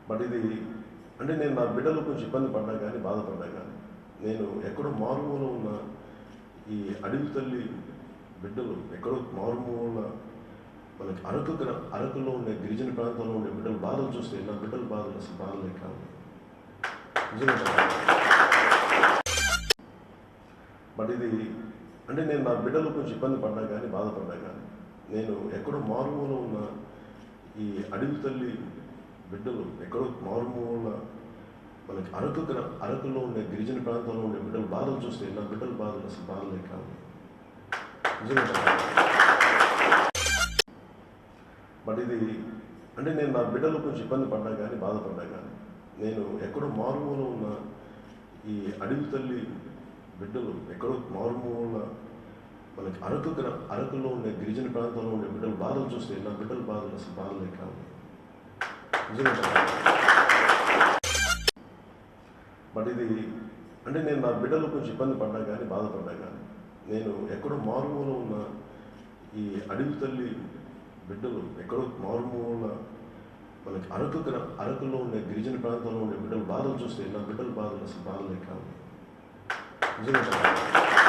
But ఇది అంటే నేను నా బిడ్డలు కొంచెం ఇబ్బంది పడ్డా కానీ బాధపడ్డా కానీ నేను ఎక్కడో మారుమూల ఉన్న ఈ అడవి తల్లి బిడ్డలు ఎక్కడో మారుమూల మనకి అరకులో ఉండే గిరిజన ప్రాంతంలో ఉండే బిడ్డల బాధలు చూస్తే నా బిడ్డల బాధలు అసలు బాధలే కాదు నిజంగా. బట్ ఇది అంటే నేను నా బిడ్డలు కొంచెం ఇబ్బంది పడ్డా కానీ బాధపడ్డా కానీ నేను ఎక్కడో మారుమూల ఉన్న ఈ అడవి తల్లి బిడ్డలు ఎక్కడో మారుమూల మనకి అరకులో ఉండే గిరిజన ప్రాంతంలో ఉండే బిడ్డల బాధలు చూస్తే నా బిడ్డల బాధలు అసలు బాధలే కాదు నిజంగా. బట్ ఇది అంటే నేను నా బిడ్డలు కొంచెం ఇబ్బంది పడ్డా కానీ బాధపడ్డా కానీ నేను ఎక్కడో మారుమూల ఉన్న ఈ అడవి తల్లి బిడ్డలు ఎక్కడో మారుమూల మనకి అరకులో ఉండే గిరిజన ప్రాంతంలో ఉండే బిడ్డల బాధలు చూస్తే నా బిడ్డల బాధలు అసలు బాధలే కాదు నిజంగా. బట్ ఇది అంటే నేను నా బిడ్డలు కొంచెం ఇబ్బంది పడ్డా కానీ బాధపడ్డా కానీ నేను ఎక్కడో మారుమూల ఉన్న ఈ అడవి తల్లి బిడ్డలు ఎక్కడో మారుమూల మనకి అరకులో ఉండే గిరిజన ప్రాంతంలో ఉండే బిడ్డల బాధలు చూస్తే నా బిడ్డల బాధలు అసలు బాధలే కాదు నిజంగా.